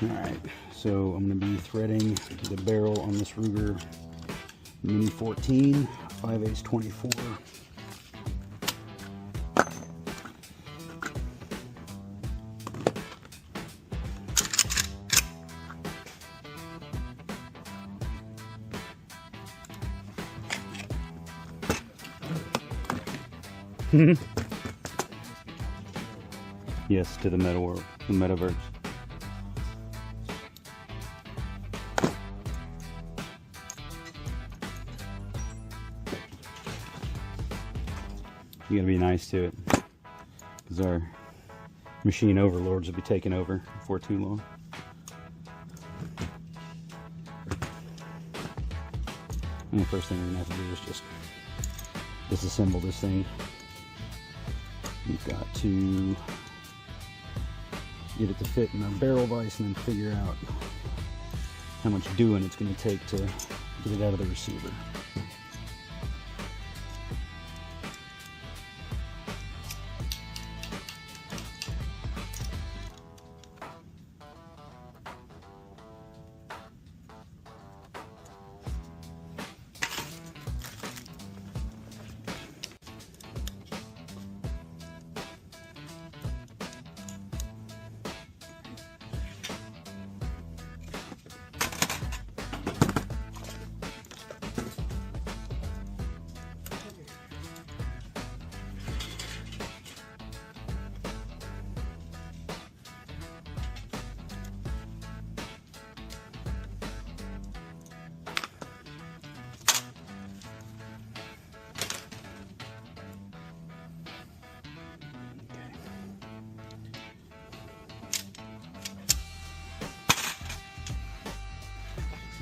Alright, so I'm going to be threading the barrel on this Ruger Mini-14 5/8 24. Yes, to the meta world, the metaverse. You gotta be nice to it, because our machine overlords will be taking over before too long. And the first thing we're gonna have to do is just disassemble this thing. We've got to get it to fit in our barrel vise and then figure out how much doing it's going to take to get it out of the receiver.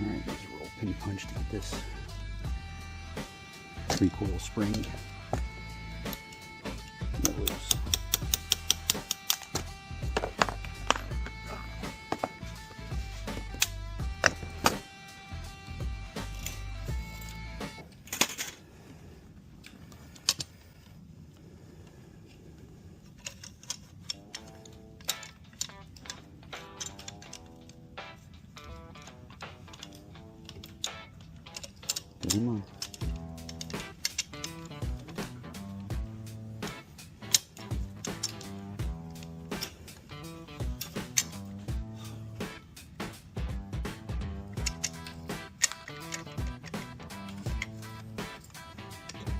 Alright, there's a roll pin punch to get this recoil spring loose. Get him on.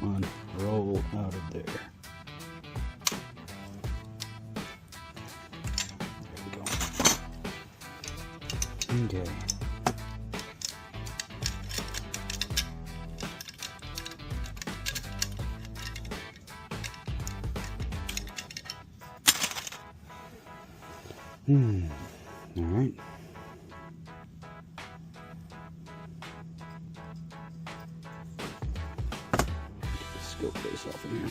Come on, roll out of there. There we go. Okay. All right. Get the scope base off of here.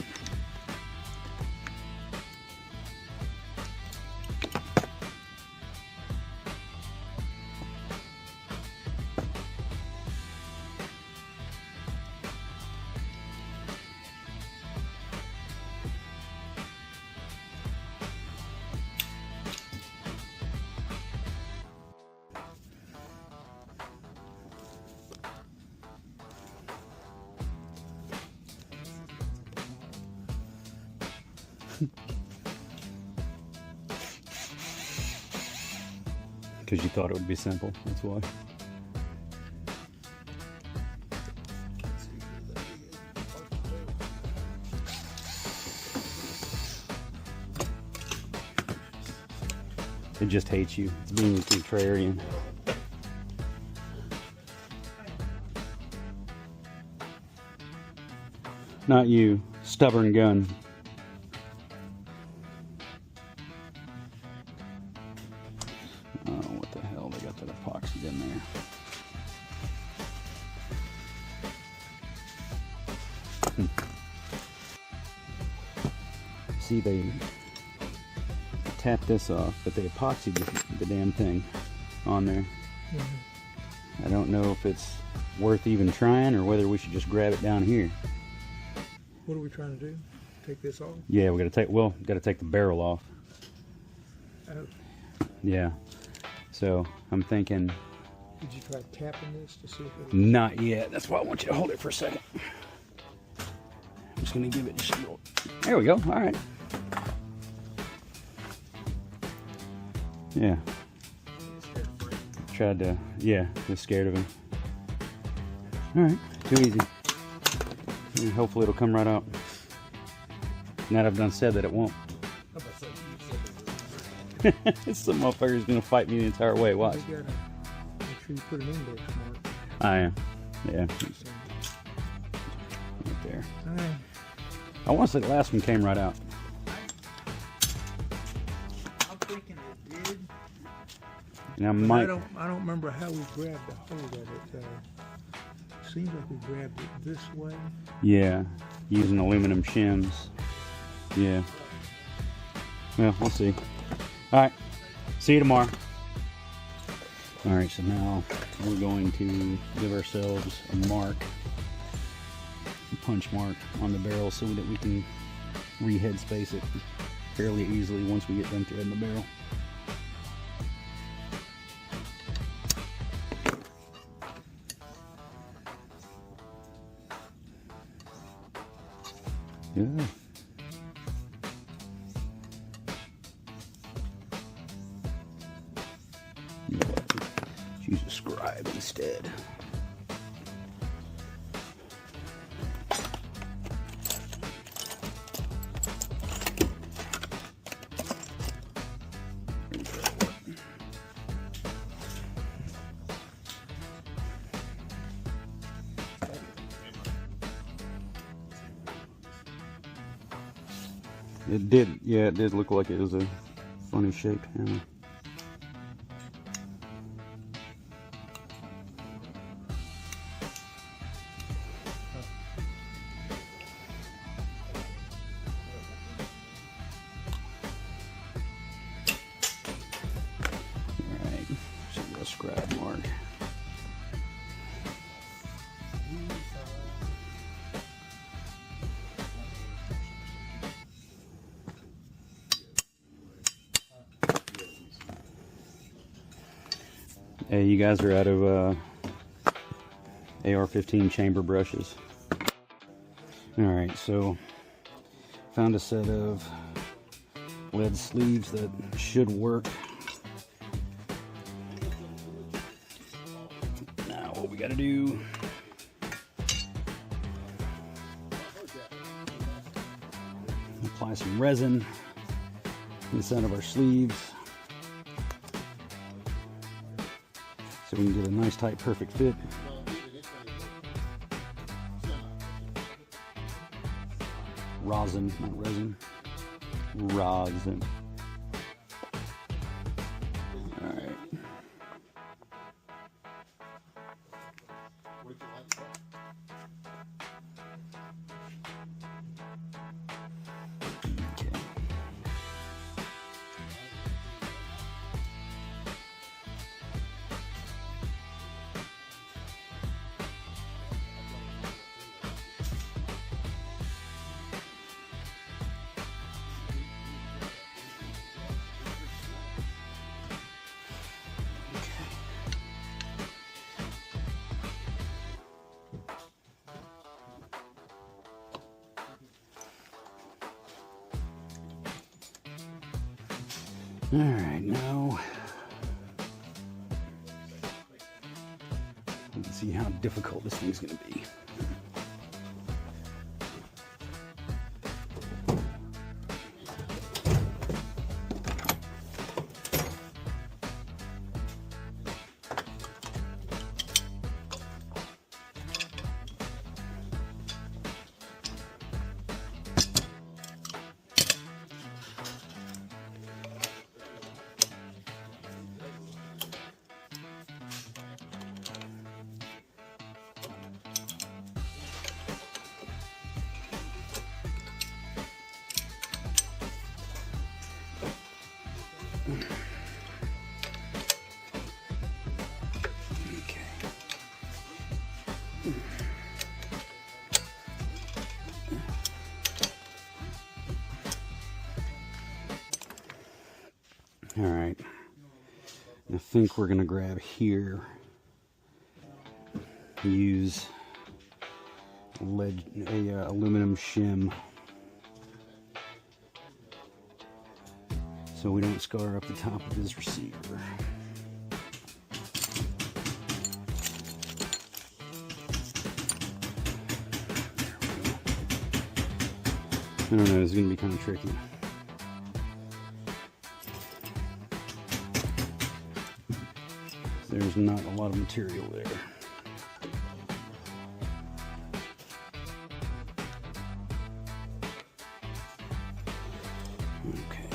Because you thought it would be simple, that's why. It just hates you. It's being a contrarian. Not you, stubborn gun. Oh, what the hell, they got that epoxy in there. See, they tapped this off, but they epoxied the damn thing on there. Mm-hmm. I don't know if it's worth even trying or whether we should just grab it down here. What are we trying to do? Take this off? Yeah, we gotta take, well, gotta take the barrel off. Oh. Yeah. So I'm thinking. Did you try tapping this to see if it... Not yet. That's why I want you to hold it for a second. I'm just going to give it just a little. There we go. All right. Yeah. Tried to, yeah, was scared of him. All right. Too easy. And hopefully it'll come right out. Now that I've done said that it won't. Some motherfucker's going to fight me the entire way. Watch. You gotta make sure you put an index mark. I am. Yeah. Right there. I want to say the last one came right out. I'm thinking it did. And I might. I don't remember how we grabbed a hold of it. Seems like we grabbed it this way. Yeah, using aluminum shims. Yeah. Well, we'll see. All right. See you tomorrow. All right. So now we're going to give ourselves a mark, a punch mark on the barrel, so that we can re-head space it fairly easily once we get done threading the barrel. Yeah. Use a scribe instead. It did, yeah, it did look like it was a funny shaped hammer. Alright, so we'll scribe mark. Hey, you guys are out of AR-15 chamber brushes. Alright, so found a set of lead sleeves that should work. Now what we gotta do, apply some resin inside of our sleeves, so we can get a nice, tight, perfect fit. Rosin, not resin. Rosin. Alright. Okay. All right, now let's see how difficult this thing's going to be. All right, now think we're gonna grab here, use aluminum shim so we don't scar up the top of his receiver. I don't know, it's going to be kind of tricky. There's not a lot of material there. Okay.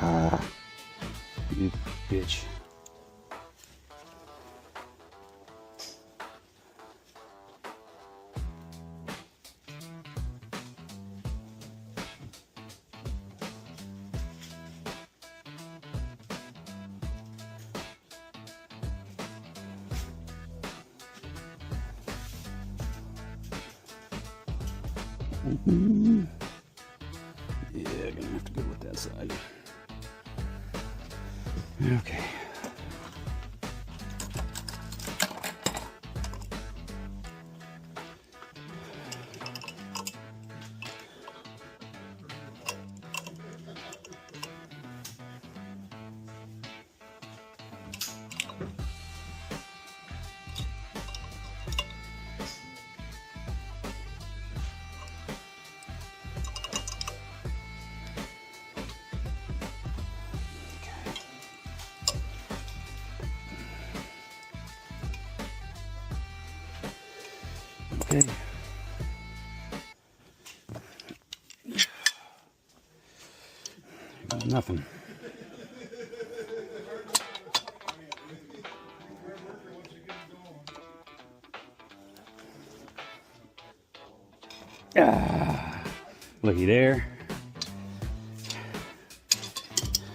Ah, you bitch. Yeah, gonna have to go with that side. Okay. Okay. Nothing. Ah, looky there.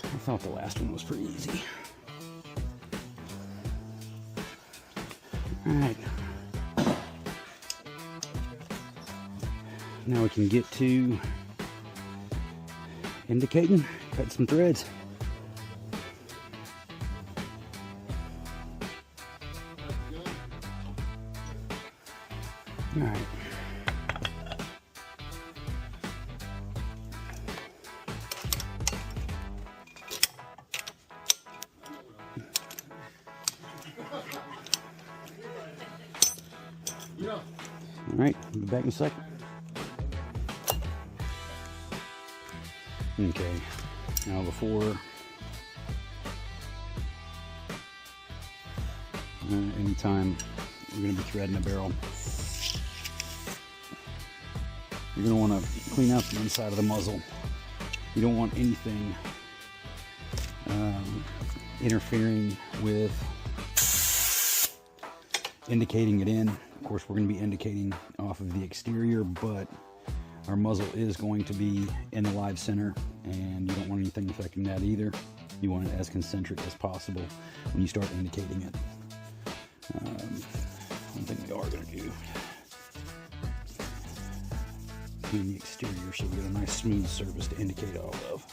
I thought the last one was pretty easy. All right. Now we can get to indicating, cut some threads. All right. All right, I'll be back in a second. Okay, now before anytime you're going to be threading a barrel, you're going to want to clean out the inside of the muzzle. You don't want anything interfering with indicating it in. Of course, we're going to be indicating off of the exterior, but our muzzle is going to be in the live center, and you don't want anything affecting that either. You want it as concentric as possible when you start indicating it. One thing we are going to do, clean the exterior so we get a nice smooth surface to indicate all of.